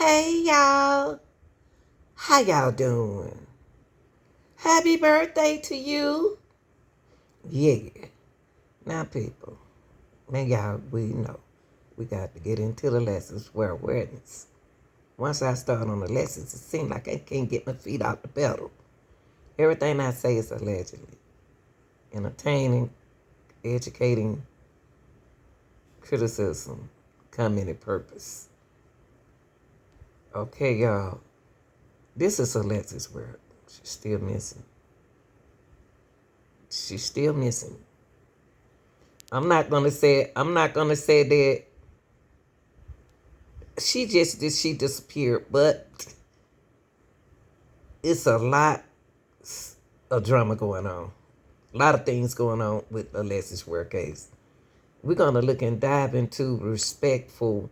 Hey y'all, how y'all doing? Happy birthday to you. Yeah, now people, man y'all, we know we got to get into the lessons for awareness. Once I start on the lessons, it seems like I can't get my feet off the pedal. Everything I say is allegedly. Entertaining, educating, criticism, come in a purpose. Okay, y'all, this is Alexis' word. She's still missing. She's still missing. I'm not gonna say that she disappeared, but it's a lot of drama going on. A lot of things going on with Alexis Ware case. We're gonna look and dive into respectful.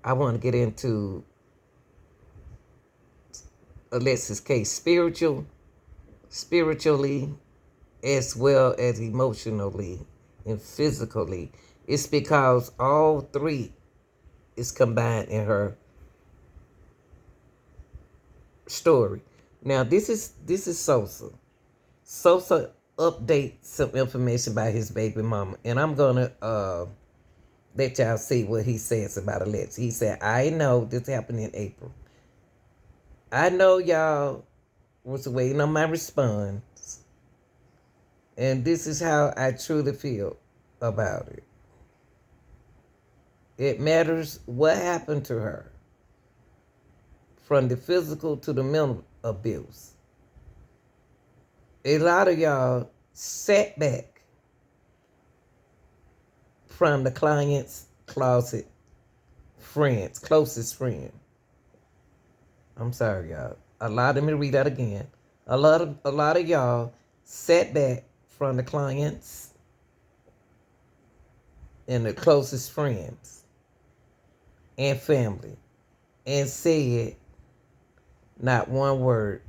I want to get into Alexis case spiritually, as well as emotionally and physically. It's because all three is combined in her story. Now this is Sosa. Sosa updates some information about his baby mama, and I'm gonna let y'all see what he says about Alexis. He said, "I know this happened in April. I know y'all was waiting on my response, and this is how I truly feel about it. It matters what happened to her, from the physical to the mental abuse. A lot of y'all sat back from the client's closet friends, closest friend. I'm sorry, y'all. Let me read that again. A lot of y'all sat back from the clients and the closest friends and family and said not one word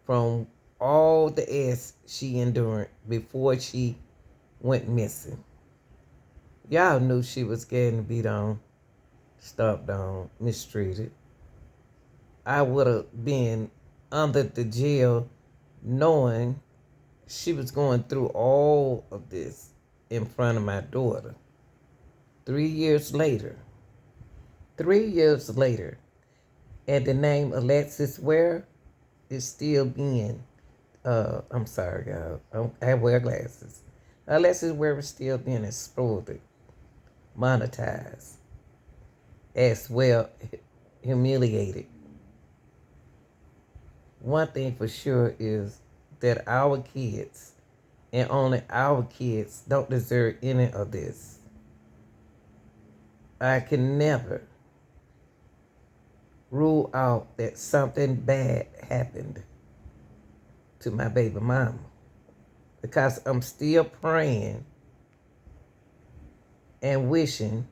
from all the S she endured before she went missing. Y'all knew she was getting beat on, stomped on, mistreated. I would have been under the jail knowing she was going through all of this in front of my daughter. 3 years later, and the name Alexis Ware is still being, I'm sorry, y'all, I wear glasses. Alexis Ware is still being exploited, monetized, as well humiliated. One thing for sure is that our kids, and only our kids, don't deserve any of this. I can never rule out that something bad happened to my baby mama, because I'm still praying and wishing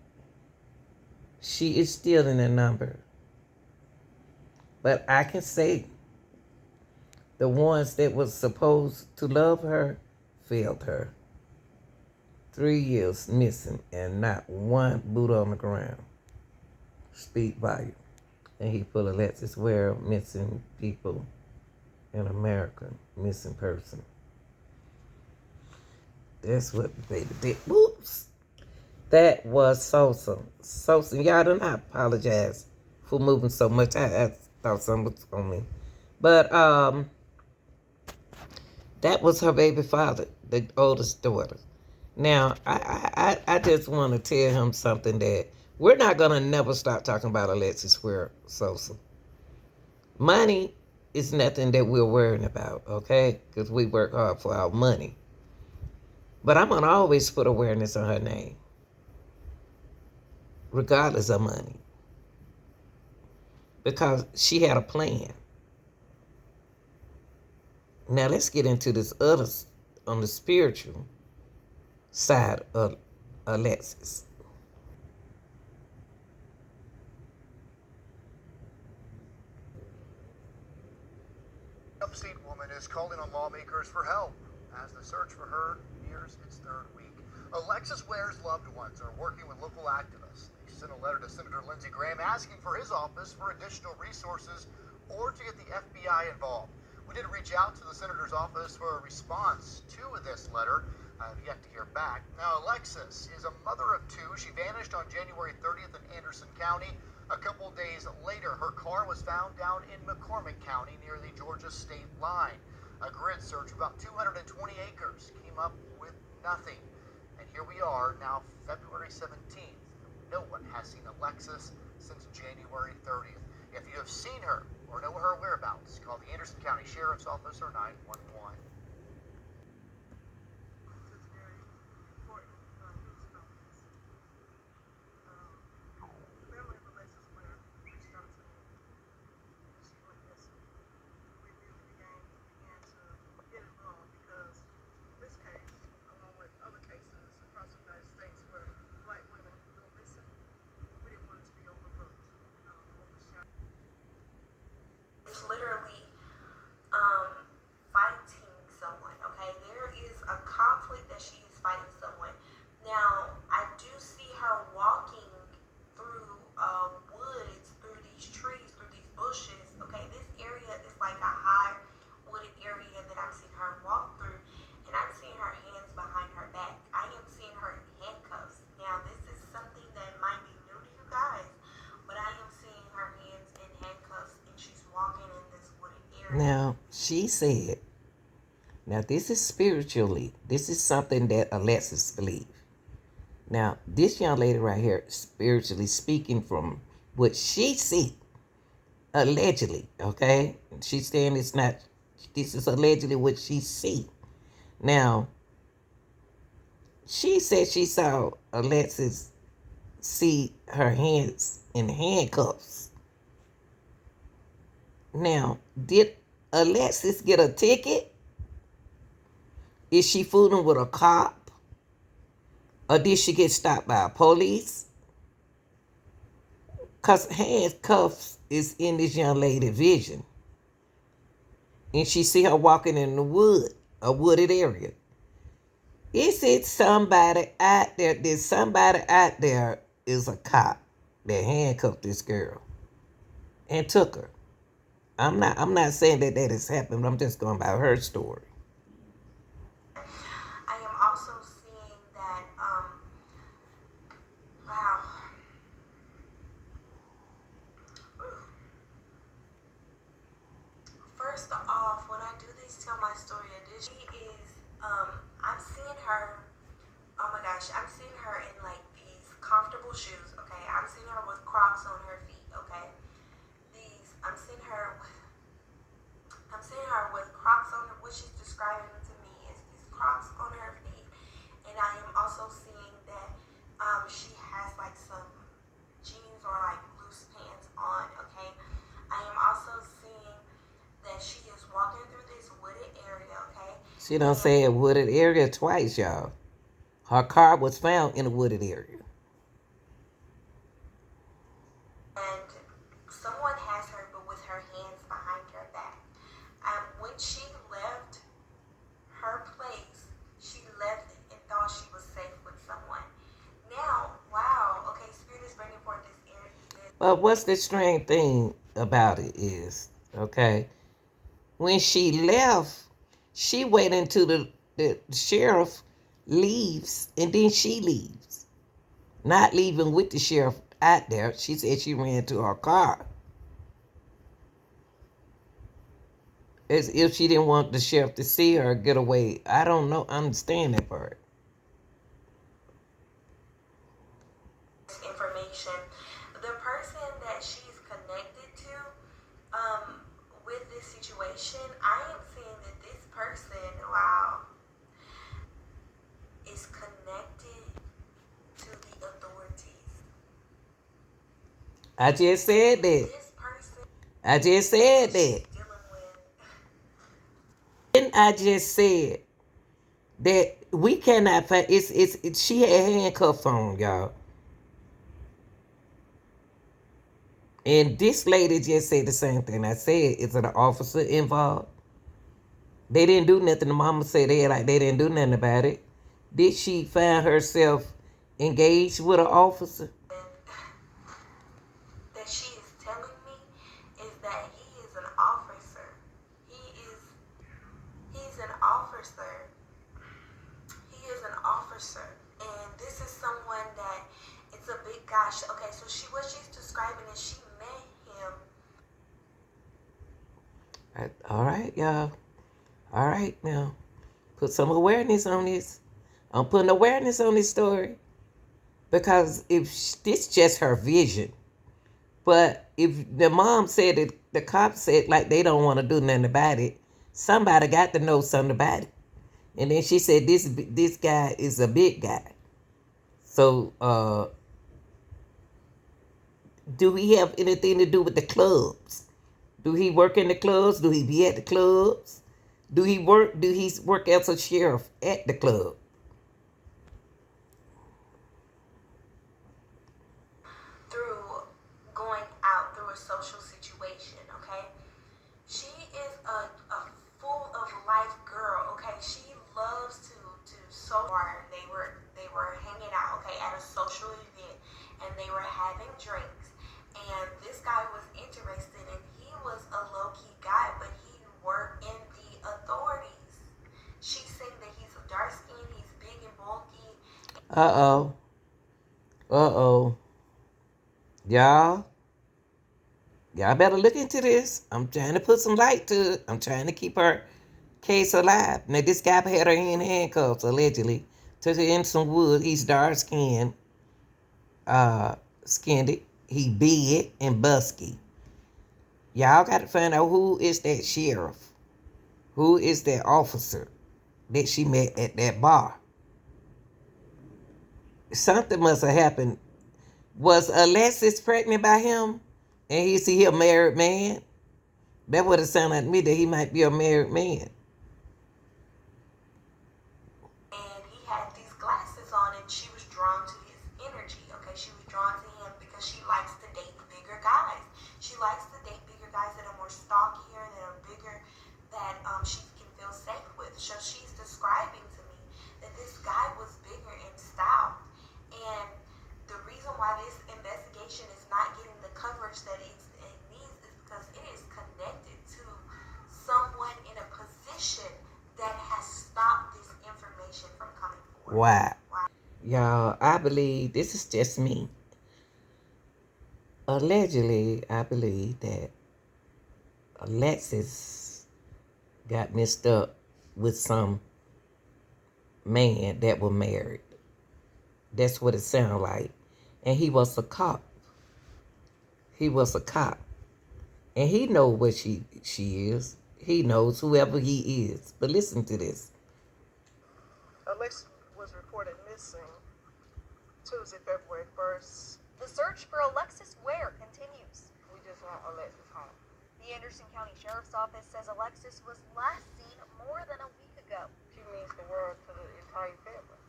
she is still in the number. But I can say the ones that was supposed to love her failed her. 3 years missing and not one boot on the ground. Speak volume. And he put Alexis Ware, missing people in America, missing person. That's what the baby did. Whoops. That was Sosa. Sosa, y'all do not apologize for moving so much. I thought something was on me. But that was her baby father, the oldest daughter. Now, I just want to tell him something, that we're not going to never stop talking about Alexis Ware Sosa. Money is nothing that we're worrying about, okay? Because we work hard for our money. But I'm going to always put awareness on her name, regardless of money, because she had a plan. Now, let's get into this other, on the spiritual side of Alexis. Upstate woman is calling on lawmakers for help as the search for her nears its third week. Alexis Ware's loved ones are working with local activists. They sent a letter to Senator Lindsey Graham asking for his office for additional resources or to get the FBI involved. We did reach out to the senator's office for a response to this letter. I have yet to hear back. Now, Alexis is a mother of two. She vanished on January 30th in Anderson County. A couple days later, her car was found down in McCormick County near the Georgia state line. A grid search of about 220 acres came up with nothing. And here we are now, February 17th. No one has seen Alexis since January 30th. If you have seen her or know her whereabouts, call the Anderson County Sheriff's Office or 911. Literally fighting someone. Okay, there is a conflict that she is fighting someone. Now I do see her walking through woods, through these trees, through these bushes. Okay, this area is like a high wooded area that I'm seeing her walk through, and I'm seeing her hands behind her back. I am seeing her in handcuffs. Now this is something that might be new to you guys, but I am seeing her hands in handcuffs, and she's walking in this wooded area. Now, she said, now this is spiritually, this is something that Alexis believes. Now, this young lady right here, spiritually speaking from what she see, allegedly, okay? She's saying it's not, this is allegedly what she see. Now, she said she saw Alexis see her hands in handcuffs. Now, did Alexis get a ticket? Is she fooling with a cop? Or did she get stopped by police? Because handcuffs is in this young lady's vision. And she see her walking in the wood, a wooded area. Is it somebody out there? There's somebody out there is a cop that handcuffed this girl and took her. I'm not saying that has happened, but I'm just going by her story. I am also seeing that, wow. First off, when I do these Tell My Story edition, she is, I'm seeing her, oh my gosh, I'm seeing her in like these comfortable shoes, okay? I'm seeing her with Crocs on her feet, okay? I'm seeing her with Crocs on her, what she's describing to me is these Crocs on her feet. And I am also seeing that she has like some jeans or like loose pants on, okay? I am also seeing that she is walking through this wooded area, okay? She don't say a wooded area twice, y'all. Her car was found in a wooded area. And someone has her, but with her hands behind her back. When she left her place, she left and thought she was safe with someone. Now, wow, okay, Spirit is bringing forth this area. But what's the strange thing about it is, okay, when she left, she waited until the sheriff leaves, and then she leaves. Not leaving with the sheriff out there. She said she ran to her car. As if she didn't want the sheriff to see her get away. I don't know. I understand that part. Information. The person that she's connected to with this situation, I am seeing that this person, wow, is connected to the authorities. I just said that. This person I just said that. dealing with. Didn't I just said that we cannot find it's she had handcuffs on, y'all. And this lady just said the same thing. I said, is it an officer involved? They didn't do nothing. The mama said they didn't do nothing about it. Did she find herself engaged with an officer? All right, y'all. All right, now. Put some awareness on this. I'm putting awareness on this story. Because if this just her vision, but if the mom said it, the cop said like they don't want to do nothing about it, somebody got to know something about it. And then she said this guy is a big guy. So do he have anything to do with the clubs? Do he work in the clubs? Do he be at the clubs? Do he work as a sheriff at the club? through going out through a social situation, okay? She is a full of life girl, okay? She loves to social. They were hanging out, okay, at a social event, and they were having drinks, and this guy was interested, and he was a low key guy, but he worked in the authorities. She's saying that he's dark skinned, he's big and bulky. Uh oh. Uh oh. Y'all. Y'all better look into this. I'm trying to put some light to it. I'm trying to keep her case alive. Now, this guy had her in handcuffs, allegedly. Took her in some wood. He's dark skinned. Skinned. He big and busky. Y'all got to find out who is that sheriff. Who is that officer that she met at that bar. Something must have happened. Was Alexis pregnant by him? And is he a married man? That would have sounded like to me that he might be a married man. And he had these glasses on, and she was drawn to his energy, okay? She was drawn to him because she likes to date bigger guys. She likes to date bigger guys that are more stockier, that are bigger, that she can feel safe with. So she's describing to me that this guy was bigger in style. And the reason why this investigation is not getting the coverage that it needs is because it is connected to someone in a position that has stopped this information from coming forward. Why? Y'all, I believe, this is just me. Allegedly, I believe that Alexis got messed up with some man that were married. That's what it sounded like. And he was a cop. He was a cop. And he knows what she is. He knows whoever he is. But listen to this. Alexis was reported missing Tuesday, February 1st. The search for Alexis Ware continues. We just want Alexis home. The Anderson County Sheriff's Office says Alexis was last seen more than a week ago. She means the world to the entire family.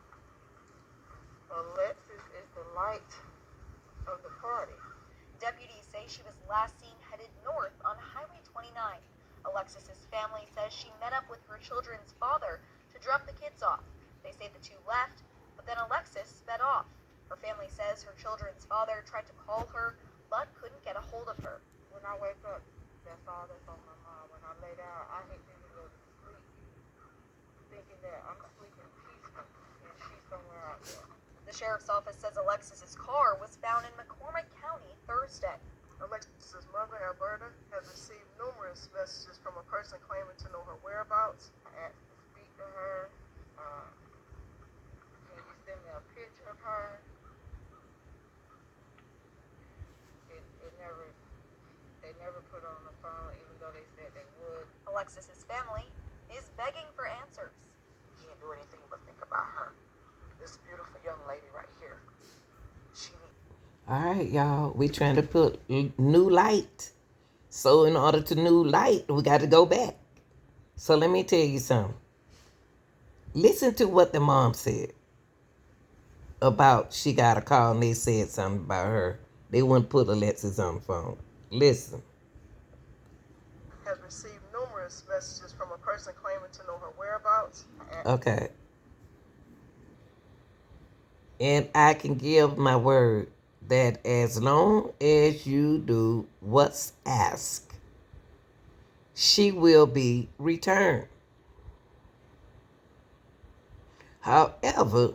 Alexis is the light of the party. Deputies say she was last seen headed north on Highway 29. Alexis's family says she met up with her children's father to drop the kids off. They say the two left, but then Alexis sped off. Her family says her children's father tried to call her, but couldn't get a hold of her. When I wake up, that's all that's on my mind. When I lay down, I hate to go to sleep thinking that I'm sleeping peaceful and she's somewhere out there. The sheriff's office says Alexis's car was found in McCormick County Thursday. Alexis's mother, Alberta, has received numerous messages from a person claiming to know her whereabouts. I asked to speak to her. Can you send me a picture of her? They never put her on the phone, even though they said they would. Alexis's family is begging for answers. Can't do anything but think about her. This beautiful young lady right here. All right, y'all. We trying to put new light. So in order to new light, we got to go back. So let me tell you something. Listen to what the mom said about she got a call and they said something about her. They wouldn't put Alexis on the phone. Listen. Has received numerous messages from a person claiming to know her whereabouts. Okay. And I can give my word that as long as you do what's asked, she will be returned. However,